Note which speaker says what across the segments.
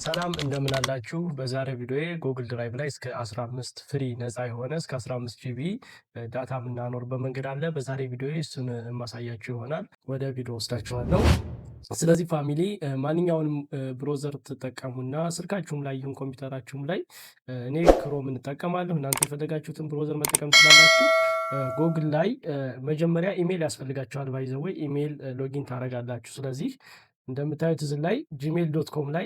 Speaker 1: ሰላም እንደምን አላችሁ። በዛሬ ቪዲዮዬ ጉግል ድራይቭ ላይ እስከ 15 ፍሪ ነፃ የሆነ እስከ 15 ጂቢ ዳታ የምናኖርበት መንገድ አለ። በዛሬ ቪዲዮዬ እሱን የማሳያችሁ ይሆናል። ወደ ቪዲዮ ወስዳችኋለሁ። ስለዚህ ፋሚሊ ማንኛውንም ብሮዘር ትጠቀሙና ስልካችሁም ላይ ይሁን ኮምፒውተራችሁም ላይ እኔ ክሮም እንጠቀማለሁ። እናንተ የፈለጋችሁትን ብሮዘር መጠቀም ትችላላችሁ። ጉግል ላይ መጀመሪያ ኢሜል ያስፈልጋችኋል። ባይ ዘ ዌይ ኢሜል ሎጊን ታደርጋላችሁ። ስለዚህ እንደምታዩት እዚህ ላይ gmail.com ላይ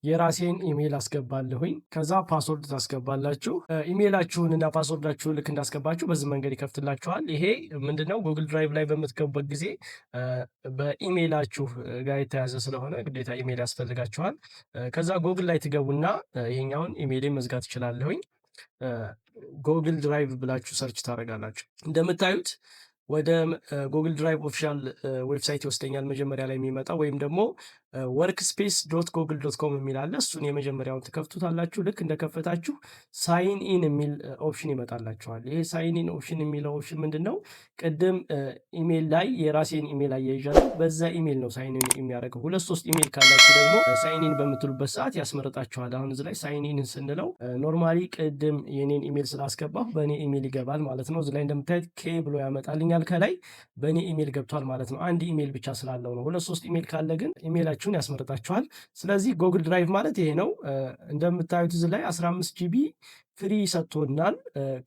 Speaker 1: የራሴን ኢሜል አስገባለሁኝ። ከዛ ፓስወርድ ታስገባላችሁ። ኢሜላችሁን እና ፓስወርዳችሁን ልክ እንዳስገባችሁ በዚህ መንገድ ይከፍትላችኋል። ይሄ ምንድነው ጉግል ድራይቭ ላይ በምትገቡበት ጊዜ በኢሜላችሁ ጋር የተያዘ ስለሆነ ግዴታ ኢሜል ያስፈልጋችኋል። ከዛ ጉግል ላይ ትገቡና ይሄኛውን ኢሜይሌን መዝጋት ይችላለሁኝ። ጉግል ድራይቭ ብላችሁ ሰርች ታደርጋላችሁ። እንደምታዩት ወደ ጉግል ድራይቭ ኦፊሻል ዌብሳይት ይወስደኛል። መጀመሪያ ላይ የሚመጣው ወይም ደግሞ workspace.google.com የሚል አለ። እሱን የመጀመሪያውን ትከፍቱታላችሁ። ልክ እንደከፈታችሁ ሳይን ኢን የሚል ኦፕሽን ይመጣላችኋል። ይሄ ሳይን ኢን ኦፕሽን የሚለው ኦፕሽን ምንድነው? ቅድም ኢሜል ላይ የራሴን ኢሜል አያይዣለሁ። በዛ ኢሜል ነው ሳይን ኢን የሚያደርገው። 2-3 ኢሜል ካላችሁ ደግሞ ሳይን ኢን በምትሉበት ሰዓት ያስመርጣችኋል። አሁን እዚህ ላይ ሳይን ኢን ስንለው ኖርማሊ ቅድም የኔን ኢሜል ስላስገባሁ በእኔ ኢሜል ይገባል ማለት ነው። እዚህ ላይ እንደምታዩት ኬ ብሎ ያመጣልኛል። ከላይ በእኔ ኢሜል ገብቷል ማለት ነው። አንድ ኢሜል ብቻ ስላለው ነው። 2-3 ኢሜል ካለ ግን ኢሜላችሁን ያስመርጣችኋል። ስለዚህ ጉግል ድራይቭ ማለት ይሄ ነው። እንደምታዩት እዚህ ላይ 15 ጂቢ ፍሪ ሰጥቶናል።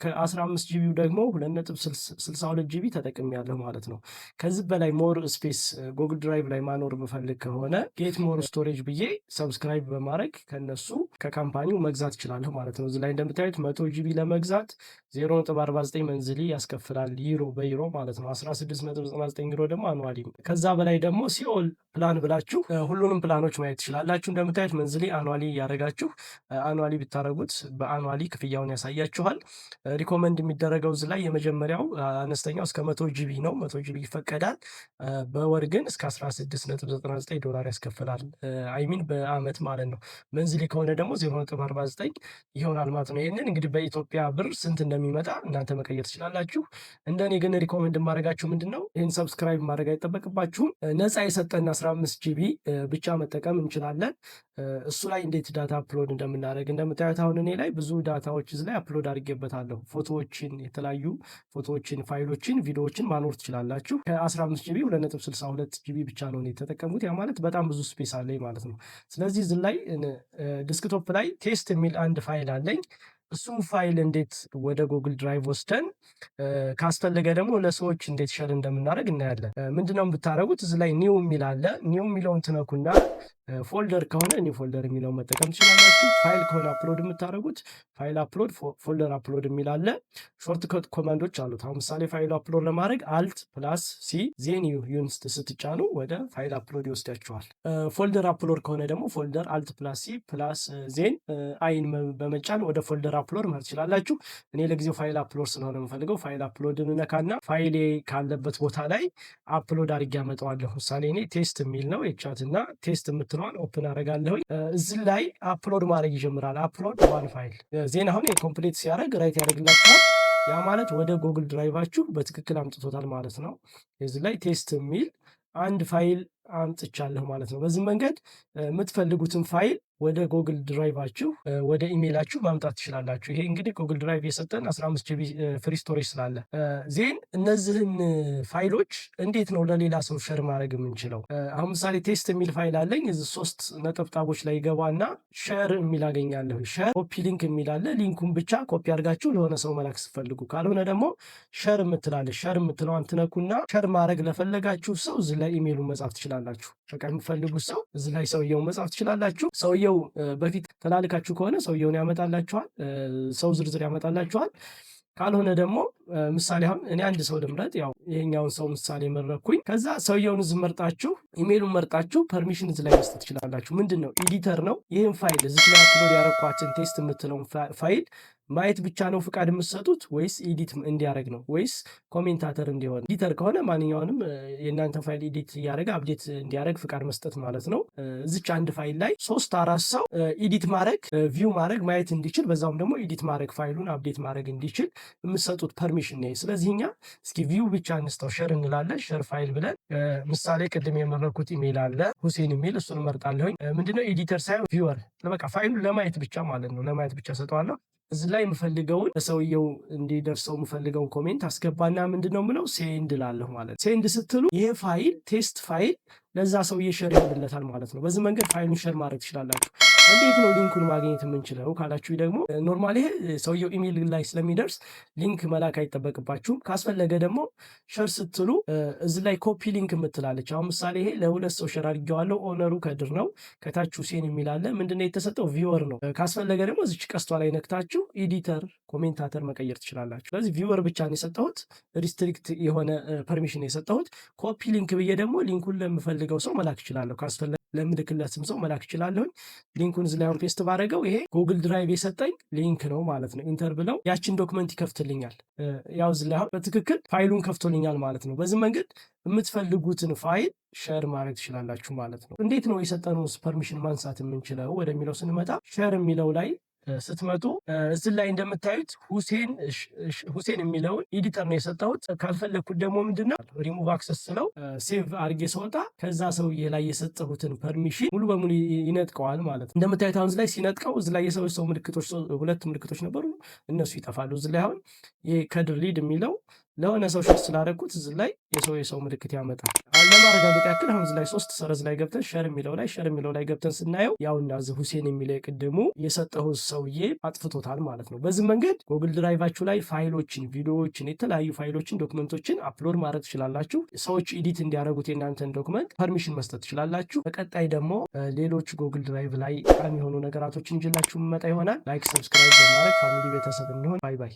Speaker 1: ከ15 ጂቢው ደግሞ 2.62 ጂቢ ተጠቅሜያለሁ ማለት ነው። ከዚህ በላይ ሞር ስፔስ ጉግል ድራይቭ ላይ ማኖር የምፈልግ ከሆነ ጌት ሞር ስቶሬጅ ብዬ ሰብስክራይብ በማድረግ ከነሱ ከካምፓኒው መግዛት እችላለሁ ማለት ነው። እዚህ ላይ እንደምታዩት 100 ጂቢ ለመግዛት 0.49 መንዝሊ ያስከፍላል፣ ዩሮ በዩሮ ማለት ነው። 16.99 ዩሮ ደግሞ አኑዋሊ። ከዛ በላይ ደግሞ ሲኦል ፕላን ብላችሁ ሁሉንም ፕላኖች ማየት ትችላላችሁ። እንደምታዩት መንዝሊ አኑዋሊ እያደረጋችሁ አኑዋሊ ብታደረጉት በአኑዋሊ ክፍያውን ያሳያችኋል። ሪኮመንድ የሚደረገው እዚህ ላይ የመጀመሪያው አነስተኛው እስከ 100 ጂቢ ነው። 100 ጂቢ ይፈቀዳል። በወር ግን እስከ 16.99 ዶላር ያስከፍላል። አይሚን በአመት ማለት ነው። መንዝሊ ከሆነ ደግሞ 0.49 ይሆናል ማለት ነው። ይህንን እንግዲህ በኢትዮጵያ ብር ስንት እንደሚመጣ እናንተ መቀየር ትችላላችሁ። እንደኔ ግን ሪኮመንድ ማድረጋችሁ ምንድን ነው፣ ይህን ሰብስክራይብ ማድረግ አይጠበቅባችሁም። ነፃ የሰጠን 15 ጂቢ ብቻ መጠቀም እንችላለን። እሱ ላይ እንዴት ዳታ አፕሎድ እንደምናደርግ እንደምታዩት አሁን እኔ ላይ ብዙ ዳታዎች እዚህ ላይ አፕሎድ አድርጌበታለሁ። ፎቶዎችን፣ የተለያዩ ፎቶዎችን፣ ፋይሎችን፣ ቪዲዮዎችን ማኖር ትችላላችሁ። ከ15 ጂቢ 2.62 ጂቢ ብቻ ነው የተጠቀሙት። ያ ማለት በጣም ብዙ ስፔስ አለኝ ማለት ነው። ስለዚህ እዚህ ላይ ዲስክቶፕ ላይ ቴስት የሚል አንድ ፋይል አለኝ። እሱም ፋይል እንዴት ወደ ጉግል ድራይቭ ወስደን ካስፈለገ ደግሞ ለሰዎች እንዴት ሸር እንደምናደርግ እናያለን። ምንድነው የምታደርጉት? እዚህ ላይ ኒው የሚል አለ። ኒው የሚለውን ትነኩና ፎልደር ከሆነ ኒው ፎልደር የሚለውን መጠቀም ትችላላችሁ። ፋይል ከሆነ አፕሎድ የምታደርጉት ፋይል አፕሎድ፣ ፎልደር አፕሎድ የሚል አለ። ሾርት ከት ኮማንዶች አሉት። አሁን ምሳሌ ፋይል አፕሎድ ለማድረግ አልት ፕላስ ሲ ዜን ዩንስት ስትጫኑ ወደ ፋይል አፕሎድ ይወስዳችኋል። ፎልደር አፕሎድ ከሆነ ደግሞ ፎልደር አልት ፕላስ ሲ ፕላስ ዜን አይን በመጫን ወደ ፎልደር አፕሎድ ማለት ትችላላችሁ። እኔ ለጊዜው ፋይል አፕሎድ ስለሆነ የምፈልገው ፋይል አፕሎድን ነካና ፋይሌ ካለበት ቦታ ላይ አፕሎድ አድርጌ አመጣዋለሁ። ምሳሌ እኔ ቴስት የሚል ነው የቻት እና ቴስት የምትለዋን ኦፕን አደርጋለሁ። እዚህ ላይ አፕሎድ ማድረግ ይጀምራል። አፕሎድ ዋን ፋይል ዜና አሁን የኮምፕሊት ሲያደርግ ራይት ያደርግላችኋል። ያ ማለት ወደ ጉግል ድራይቫችሁ በትክክል አምጥቶታል ማለት ነው። እዚህ ላይ ቴስት የሚል አንድ ፋይል አምጥቻለሁ ማለት ነው። በዚህ መንገድ የምትፈልጉትን ፋይል ወደ ጉግል ድራይቫችሁ ወደ ኢሜይላችሁ ማምጣት ትችላላችሁ። ይሄ እንግዲህ ጉግል ድራይቭ የሰጠን 15 ጂቢ ፍሪ ስቶሬጅ ስላለ ዜን እነዚህን ፋይሎች እንዴት ነው ለሌላ ሰው ሸር ማድረግ የምንችለው? አሁን ምሳሌ ቴስት የሚል ፋይል አለኝ። እዚህ 3 ነጠብጣቦች ላይ ገባና ሸር የሚል አገኛለሁ። ሸር ኮፒ ሊንክ የሚል አለ። ሊንኩን ብቻ ኮፒ አድርጋችሁ ለሆነ ሰው መላክ ስትፈልጉ፣ ካልሆነ ደግሞ ሸር የምትላለች ሸር የምትለዋን ትነኩና ሸር ማድረግ ለፈለጋችሁ ሰው እዚህ ላይ ኢሜይሉን መጻፍ ትችላላችሁ። በቃ የምትፈልጉት ሰው እዚህ ላይ ሰውየውን መጻፍ ትችላላችሁ። ሰውየው በፊት ተላልካችሁ ከሆነ ሰውየውን ያመጣላችኋል፣ ሰው ዝርዝር ያመጣላችኋል። ካልሆነ ደግሞ ምሳሌ አሁን እኔ አንድ ሰው ልምረጥ። ያው ይሄኛውን ሰው ምሳሌ መረኩኝ። ከዛ ሰውየውን እዚህ መርጣችሁ ኢሜይሉን መርጣችሁ ፐርሚሽን እዚህ ላይ መስጠት ትችላላችሁ። ምንድን ነው ኤዲተር ነው። ይህን ፋይል እዚህ ላይ አፕሎድ ያረኳትን ቴስት የምትለውን ፋይል ማየት ብቻ ነው ፍቃድ የምትሰጡት ወይስ ኤዲት እንዲያደርግ ነው? ወይስ ኮሜንታተር እንዲሆን? ኤዲተር ከሆነ ማንኛውንም የእናንተ ፋይል ኤዲት እያደረገ አፕዴት እንዲያደርግ ፍቃድ መስጠት ማለት ነው። እዚች አንድ ፋይል ላይ 3-4 ሰው ኤዲት ማድረግ ቪው ማድረግ ማየት እንዲችል በዛውም ደግሞ ኤዲት ማድረግ ፋይሉን አፕዴት ማድረግ እንዲችል የምትሰጡት ፐርሚሽን ነው። ስለዚህ እኛ እስኪ ቪው ብቻ እንስተው ሸር እንላለን። ሸር ፋይል ብለን ምሳሌ ቅድም የመረኩት ኢሜይል አለ ሁሴን የሚል እሱን እመርጣለሁኝ። ምንድነው ኤዲተር ሳይሆን ቪወር፣ በቃ ፋይሉን ለማየት ብቻ ማለት ነው። ለማየት ብቻ ሰጠዋለሁ። እዚህ ላይ የምፈልገውን ለሰውየው እንዲደርሰው የምፈልገውን ኮሜንት አስገባና ምንድነው ምለው ሴንድ ላለሁ ማለት ነው። ሴንድ ስትሉ ይሄ ፋይል ቴስት ፋይል ለዛ ሰውዬ ሸር ይሆንለታል ማለት ነው። በዚህ መንገድ ፋይሉን ሸር ማድረግ ትችላላችሁ። እንዴት ነው ሊንኩን ማግኘት የምንችለው ካላችሁ ደግሞ ኖርማሊ ሰውየው ኢሜይል ላይ ስለሚደርስ ሊንክ መላክ አይጠበቅባችሁም። ካስፈለገ ደግሞ ሸር ስትሉ እዚህ ላይ ኮፒ ሊንክ የምትላለች። አሁን ምሳሌ ይሄ ለ2 ሰው ሸር አድርጌዋለሁ። ኦነሩ ከድር ነው። ከታች ሁሴን የሚላለ ምንድነው የተሰጠው ቪወር ነው። ካስፈለገ ደግሞ እዚች ቀስቷ ላይ ነክታችሁ ኤዲተር ኮሜንታተር መቀየር ትችላላችሁ። ስለዚህ ቪወር ብቻ ነው የሰጠሁት፣ ሪስትሪክት የሆነ ፐርሚሽን የሰጠሁት። ኮፒ ሊንክ ብዬ ደግሞ ሊንኩን ለምፈልገው ሰው መላክ እችላለሁ። ካስፈለገ ለምልክለትም ሰው መላክ እችላለሁኝ። ሊንኩን እዚህ ላይ ፔስት ባደረገው ይሄ ጉግል ድራይቭ የሰጠኝ ሊንክ ነው ማለት ነው። ኢንተር ብለው ያችን ዶክመንት ይከፍትልኛል። ያው እዚህ ላይ በትክክል ፋይሉን ከፍቶልኛል ማለት ነው። በዚህ መንገድ የምትፈልጉትን ፋይል ሸር ማድረግ ትችላላችሁ ማለት ነው። እንዴት ነው የሰጠነውን ፐርሚሽን ማንሳት የምንችለው ወደሚለው ስንመጣ ሸር የሚለው ላይ ስትመጡ እዚህ ላይ እንደምታዩት ሁሴን የሚለውን ኤዲተር ነው የሰጠሁት። ካልፈለግኩት ደግሞ ምንድነው ሪሙቭ አክሰስ ስለው ሴቭ አድርጌ ስወጣ ከዛ ሰውዬ ላይ የሰጠሁትን ፐርሚሽን ሙሉ በሙሉ ይነጥቀዋል ማለት ነው። እንደምታዩት አሁን እዚህ ላይ ሲነጥቀው እዚህ ላይ የሰው ምልክቶች 2 ምልክቶች ነበሩ፣ እነሱ ይጠፋሉ። እዚህ ላይ አሁን ከድር ሊድ የሚለው ለሆነ ሰው ሸር ስላደረኩት እዚህ ላይ የሰው ምልክት ያመጣል። ለማረጋገጥ ያክል አሁን እዚህ ላይ 3 ሰረዝ ላይ ገብተን ሸር የሚለው ላይ ገብተን ስናየው ያውና እዚህ ሁሴን የሚለው የቅድሙ የሰጠሁት ሰውዬ አጥፍቶታል ማለት ነው። በዚህ መንገድ ጉግል ድራይቫችሁ ላይ ፋይሎችን፣ ቪዲዮዎችን፣ የተለያዩ ፋይሎችን፣ ዶክመንቶችን አፕሎድ ማድረግ ትችላላችሁ። ሰዎች ኤዲት እንዲያደርጉት የእናንተን ዶክመንት ፐርሚሽን መስጠት ትችላላችሁ። በቀጣይ ደግሞ ሌሎች ጉግል ድራይቭ ላይ ጠቃሚ የሆኑ ነገራቶችን ይዤላችሁ መጣ ይሆናል። ላይክ፣ ሰብስክራይብ በማድረግ ፋሚሊ ቤተሰብ እንሆን። ባይ ባይ።